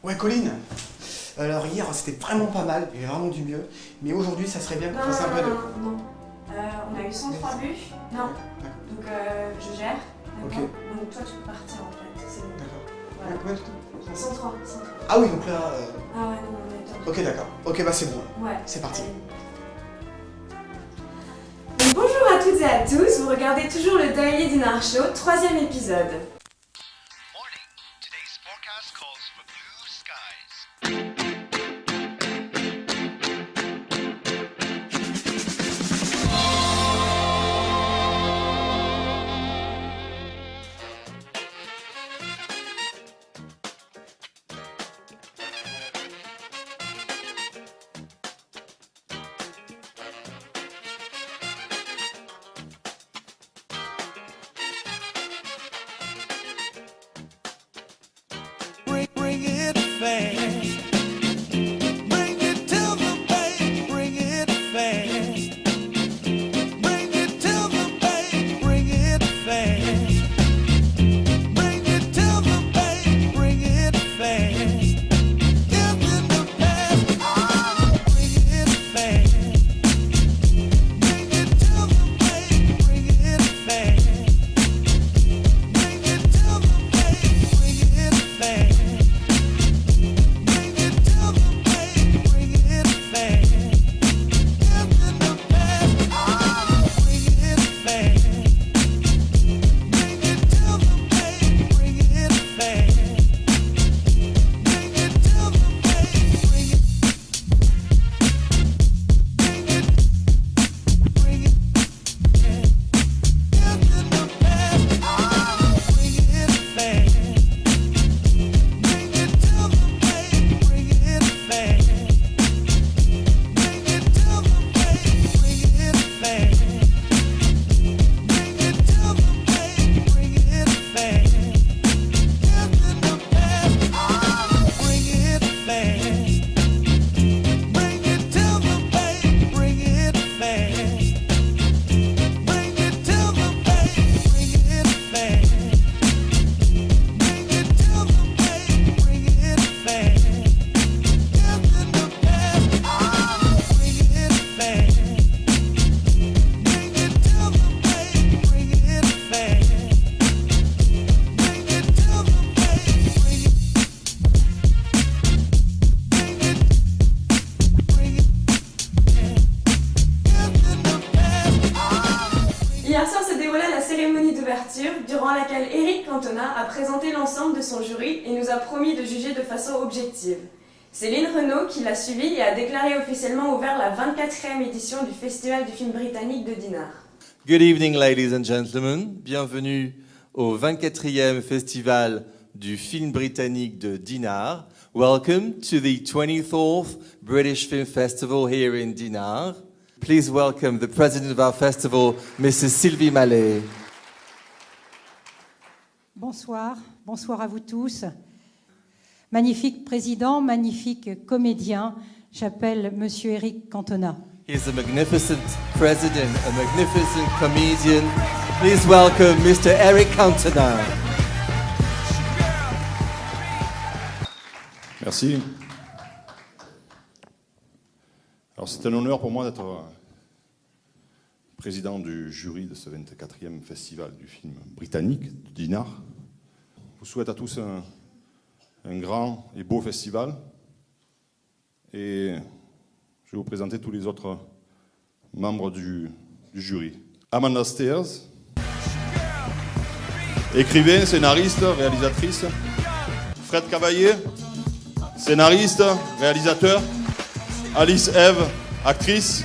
Ouais, Colline. Alors hier, c'était vraiment pas mal, il y avait vraiment du mieux. Mais aujourd'hui, ça serait bien qu'on fasse un peu de... Non. On a eu 103 buts. Non. D'accord. Donc je gère. Ok. D'accord. Donc toi, tu peux partir en fait. C'est bon. D'accord. Voilà. Combien de temps 103. Ah oui, donc là... Ah ouais, non, on est top. Ok, d'accord. Ok, bah c'est bon. Ouais. C'est parti. Allez. Donc, bonjour à toutes et à tous, vous regardez toujours le Daily Dinner Show, 3e épisode. Morning. Today's forecast calls for blue skies. Bring it fast. Bring it to the bank. Bring it fast. Bring it to the bank. Bring it fast. Bring it to the bank. Bring it fast. It's in the past. Oh, bring it fast. Bring it to the bank. Bring it fast. Bring it to the bank. Bring it fast. Bring it to the bank, bring it fast. It's in the past. Oh, bring it fast. Bring it to the bank, bring it fast. Bring it to the bank, bring it. Bring it. It's in the past. Oh, bring it fast. Bring it to the bank, bring it fast. Bring it to the bank, bring it fast. Bring it to the bank, bring it fast. It's in the past. Oh, bring it fast. Bring it to the bank, bring it fast. Bring it to the bank, bring it fast. Bring it to the bank, bring it fast. It's in the past. Oh, bring it fast. Bring it to the bank, bring it fast. Bring it to the bank, bring it. Bring it. It's in the past. Oh. Hier soir se déroula la cérémonie d'ouverture, durant laquelle Éric Cantona a présenté l'ensemble de son jury et nous a promis de juger de façon objective. Céline Renaud, qui l'a suivi et a déclaré officiellement ouvert la 24e édition du Festival du film britannique de Dinard. Good evening, ladies and gentlemen. Bienvenue au 24e festival du film britannique de Dinard. Welcome to the 24th British Film Festival here in Dinard. Please welcome the president of our festival, Mrs. Sylvie Mallet. Bonsoir, bonsoir à vous tous. Magnifique président, magnifique comédien, j'appelle Monsieur Éric Cantona. He's a magnificent president, a magnificent comedian. Please welcome Mr. Eric Cantona. Merci. Alors c'est un honneur pour moi d'être président du jury de ce 24e festival du film britannique de Dinard. Je vous souhaite à tous un grand et beau festival. Et je vais vous présenter tous les autres membres du jury. Amanda Steers, écrivain, scénariste, réalisatrice. Fred Cavaillé, scénariste, réalisateur. Alice Eve, actrice.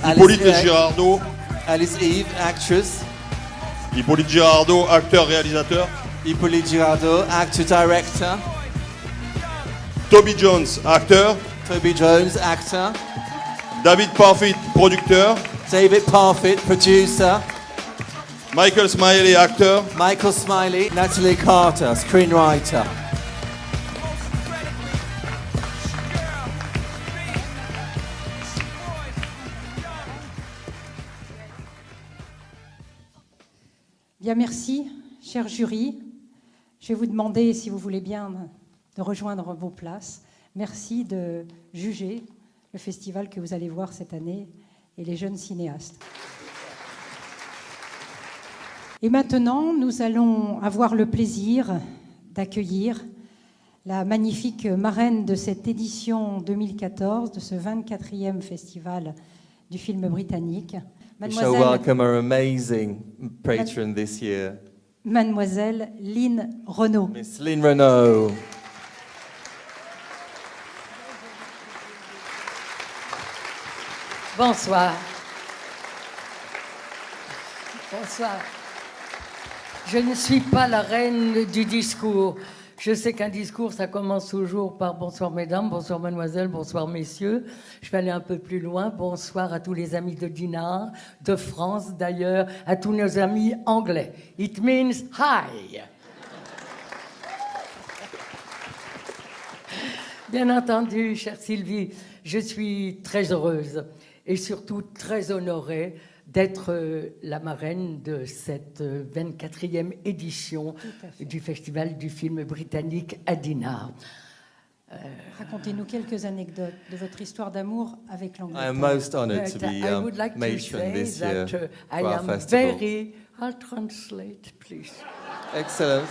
Hippolyte Girardot. Alice Eve, actress. Hippolyte Girardot, acteur, réalisateur. Hippolyte Girardot, actor, director. Toby Jones, acteur. Toby Jones, actor. David Parfit, producteur. David Parfit, producer. Michael Smiley, acteur. Michael Smiley, Natalie Carter, screenwriter. Bien, merci, cher jury. Je vais vous demander, si vous voulez bien, de rejoindre vos places. Merci de juger le festival que vous allez voir cette année et les jeunes cinéastes. Et maintenant, nous allons avoir le plaisir d'accueillir la magnifique marraine de cette édition 2014, de ce 24e festival du film britannique. We shall welcome our amazing patron this year, Mademoiselle Lynn Renaud. Miss Lynn Renaud. Bonsoir. Bonsoir. Je ne suis pas la reine du discours. Je sais qu'un discours, ça commence toujours par bonsoir mesdames, bonsoir mademoiselles, bonsoir messieurs. Je vais aller un peu plus loin. Bonsoir à tous les amis de Dinard, de France d'ailleurs, à tous nos amis anglais. It means hi. Bien entendu, chère Sylvie, je suis très heureuse et surtout très honorée d'être la marraine de cette 24e édition du Festival du film britannique à Dinard. Racontez-nous quelques anecdotes de votre histoire d'amour avec I am l'Angleterre. most honoured to But be I would like to matron say this year that I for our am festival. very... I'll translate, please. Excellent.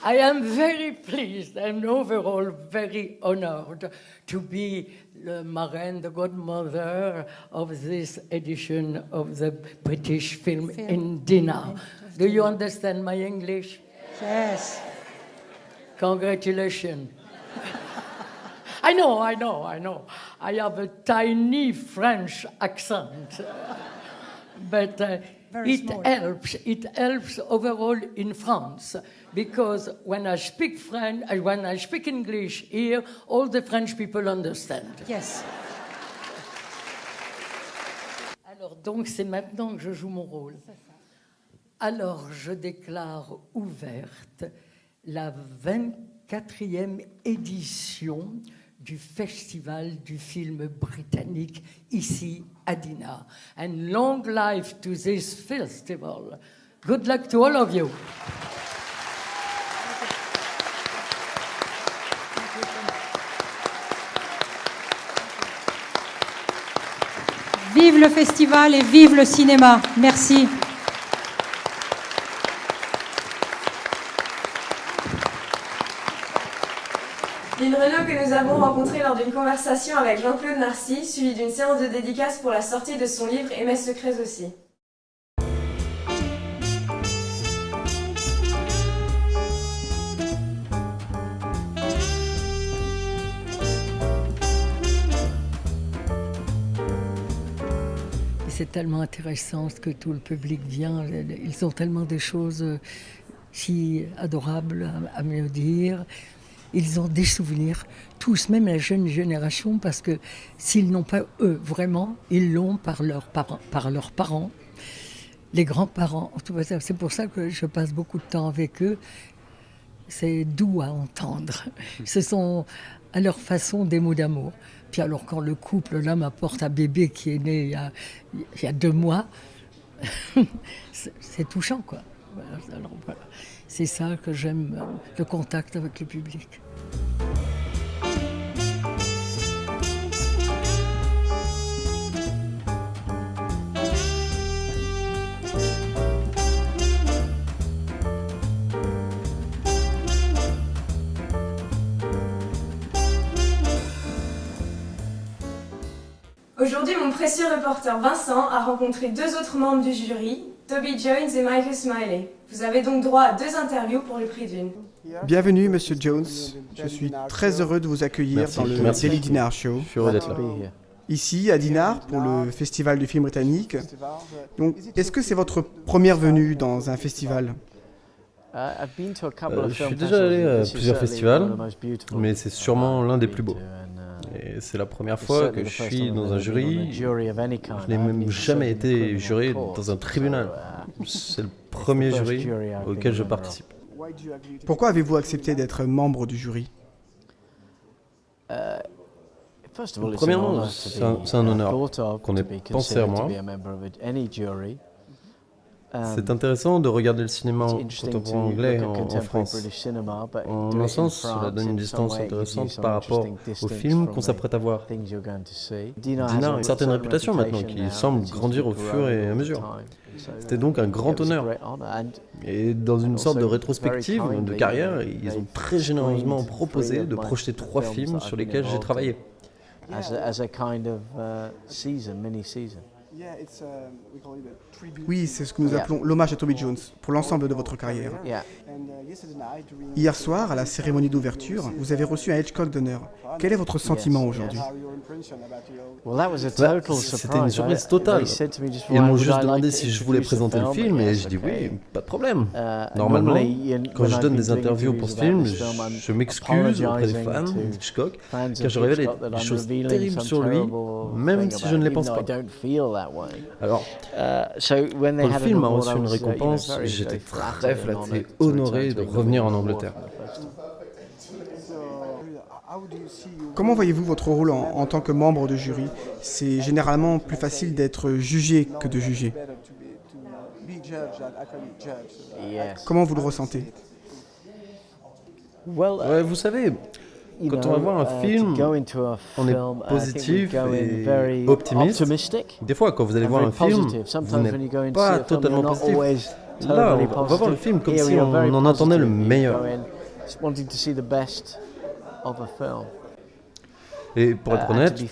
I am very pleased and overall very honored to be the marraine, the godmother of this edition of the British film in Dinard. Do you understand my English? Yes. Congratulations. I know. I have a tiny French accent. But Very it small. helps overall in France because when I speak French, when I speak English here, all the French people understand. Yes. Alors donc c'est maintenant que je joue mon rôle. Alors je déclare ouverte la 24e édition du Festival du film britannique ici à Dinard. And long life to this festival. Good luck to all of you. Vive le festival et vive le cinéma. Merci. Lynn Renaud que nous avons rencontrée lors d'une conversation avec Jean-Claude Narcy, suivie d'une séance de dédicace pour la sortie de son livre Et mes secrets aussi. C'est tellement intéressant ce que tout le public vient. Ils ont tellement des choses si adorables à me dire. Ils ont des souvenirs, tous, même la jeune génération, parce que s'ils n'ont pas eux, vraiment, ils l'ont par leurs parents, les grands-parents. C'est pour ça que je passe beaucoup de temps avec eux. C'est doux à entendre. Ce sont à leur façon des mots d'amour. Puis alors quand le couple, l'homme apporte un bébé qui est né il y a 2 mois, c'est touchant, quoi. Alors, voilà. C'est ça que j'aime, le contact avec le public. Aujourd'hui, mon précieux reporter Vincent a rencontré 2 autres membres du jury, Toby Jones et Michael Smiley. Vous avez donc droit à 2 interviews pour le prix d'une. Bienvenue, Monsieur Jones. Je suis très heureux de vous accueillir dans le Daily Dinard Show. Je suis heureux d'être là. Ici, à Dinard, pour le Festival du film britannique. Donc, est-ce que c'est votre première venue dans un festival ? Je suis déjà allé à plusieurs festivals, mais c'est sûrement l'un des plus beaux. Et c'est la première fois que je suis dans un jury. Je n'ai même jamais été juré dans un tribunal. C'est le premier jury auquel je participe. Pourquoi avez-vous accepté d'être membre du jury ? Premièrement, c'est un honneur qu'on ait pensé à moi. C'est intéressant de regarder le cinéma contemporain anglais en France. En un sens, cela donne une distance intéressante par rapport aux films qu'on s'apprête à voir. Dinard a une certaine réputation maintenant qui semble grandir au fur et à mesure. C'était donc un grand honneur. Et dans une sorte de rétrospective de carrière, ils ont très généreusement proposé de projeter 3 films sur lesquels j'ai travaillé. Oui, c'est ce que nous appelons l'hommage à Toby Jones pour l'ensemble de votre carrière. Hier soir, à la cérémonie d'ouverture, vous avez reçu un Hitchcock d'honneur. Quel est votre sentiment aujourd'hui? C'était une surprise totale. Ils m'ont juste demandé si je voulais présenter le film et je dis oui, pas de problème. Normalement, quand je donne des interviews pour ce film, je m'excuse auprès des fans d'Hitchcock car je révèle des choses terribles sur lui, même si je ne les pense pas. Alors, quand le film a reçu une récompense, j'étais très flatté, honoré de revenir en Angleterre. Comment voyez-vous votre rôle en tant que membre de jury? C'est généralement plus facile d'être jugé que de juger. Comment vous le ressentez? Ouais, vous savez, quand on va voir un film, on est positif et optimiste. Des fois, quand vous allez voir un film, vous n'êtes pas totalement positif. Là, on va voir le film comme si on en attendait le meilleur. Et pour être honnête, je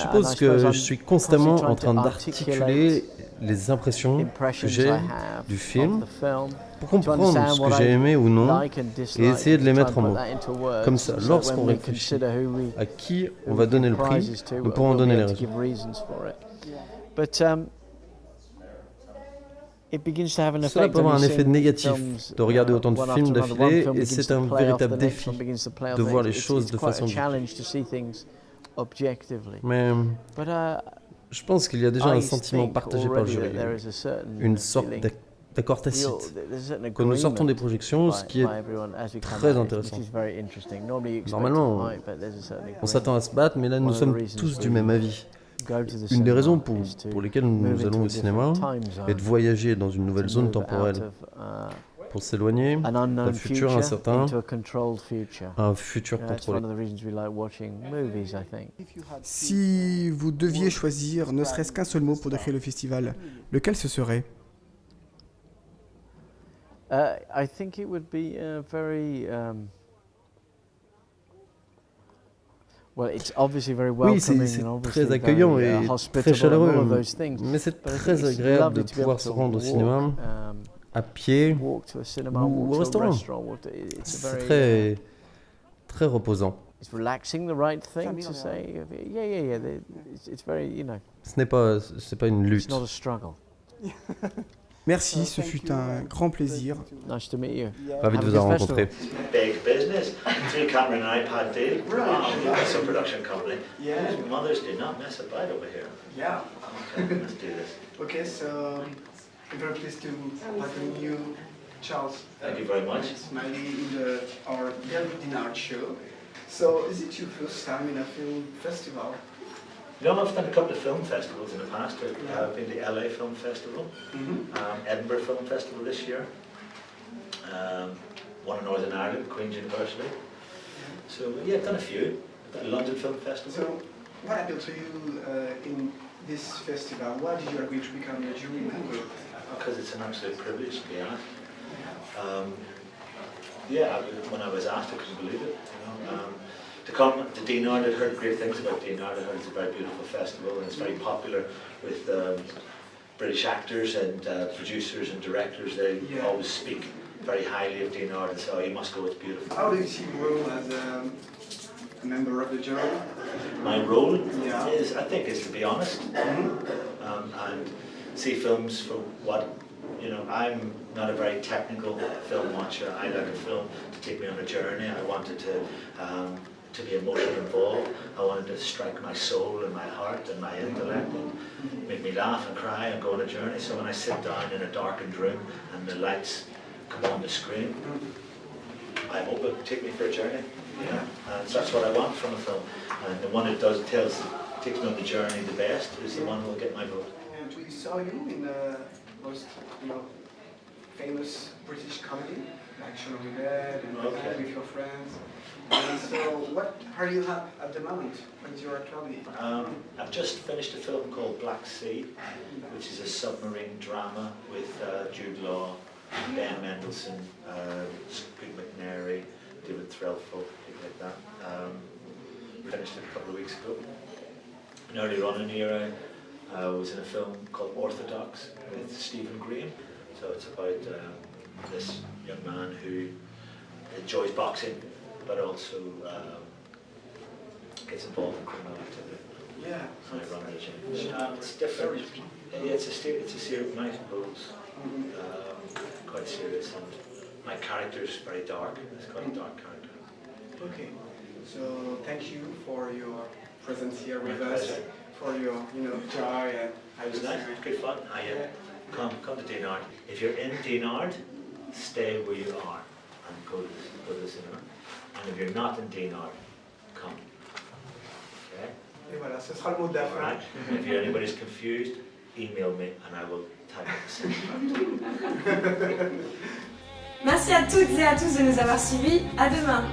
suppose que je suis constamment en train d'articuler les impressions que j'ai du film pour comprendre ce que j'ai aimé ou non et essayer de les mettre en mots. Comme ça, lorsqu'on réfléchit à qui on va donner le prix, nous pourrons donner les raisons. Cela peut avoir un effet négatif de regarder autant de films d'affilée et c'est un véritable défi de voir les choses de façon objective. Mais je pense qu'il y a déjà un sentiment partagé par le jury, une sorte d'accord tacite. Quand nous sortons des projections, ce qui est très intéressant. Normalement, on s'attend à se battre, mais là nous sommes tous du même avis. Une des raisons pour lesquelles nous allons au cinéma est de voyager dans une nouvelle zone temporelle pour s'éloigner d'un futur incertain à un futur contrôlé. Si vous deviez choisir ne serait-ce qu'un seul mot pour décrire le festival, lequel ce serait? I think it would be very oui, c'est très accueillant et très chaleureux, mais c'est très agréable de pouvoir se rendre au cinéma à pied ou au restaurant. C'est très reposant. Ce n'est pas une lutte. Merci, ce fut un grand plaisir. Ravi de vous avoir rencontré. Big business. 3-camera and iPad deal. Wow, that's a production company. Yeah. Mothers do not mess about over here. Yeah. Okay, let's do this. Okay, so I'm very pleased to welcome you, Charles. Thank you very much. Smiley in our Belvedere Art Show. So, is it your first time in a film festival? You know, I've done a couple of film festivals in the past. I've been to the LA Film Festival, Edinburgh Film Festival this year, one in Northern Ireland, Queen's University. So yeah, I've done a few. I've done a London Film Festival. So what appealed to you in this festival? Why did you agree to become a jury member? Because it's an absolute privilege, to be honest. Yeah, when I was asked, I couldn't believe it. You know? To come to Dinard, I'd heard great things about Dinard. I heard it's a very beautiful festival and it's very popular with British actors and producers and directors. They always speak very highly of Dinard and say, oh, you must go, it's beautiful. How do you see your role as a member of the jury? My role is, I think, is to be honest and see films for what, you know, I'm not a very technical film watcher. I like a film to take me on a journey. I wanted to be emotionally involved. I wanted to strike my soul and my heart and my intellect and make me laugh and cry and go on a journey. So when I sit down in a darkened room and the lights come on the screen, I hope it take me for a journey. Yeah, and that's what I want from a film. And the one that takes me on the journey the best is the one who will get my vote. And we saw you in most, famous British comedy, like Shaun of the Dead and with your friends. And so, what are you at the moment? What is your activity? I've just finished a film called Black Sea, which is a submarine drama with Jude Law, Ben Mendelsohn, Good McNary, David Threlfall, people like that. Finished it a couple of weeks ago. And earlier on in the year, I was in a film called Orthodox with Stephen Graham. So it's about this young man who enjoys boxing, but also gets involved in criminal activity. Yeah. So I run the gym. It's different. It's a serious, my roles, quite serious, and my character is very dark. It's quite a dark character. Okay. So thank you for your presence here with My us, pleasure. for your joy and It was nice, good fun. Come to Dinard. If you're in Dinard, stay where you are and go to the cinema. And if you're not in Dinard, come. Okay? Et voilà, ce sera le mot de la All fin. right? If anybody's confused, email me and I will type it. Merci à toutes et à tous de nous avoir suivis. À demain.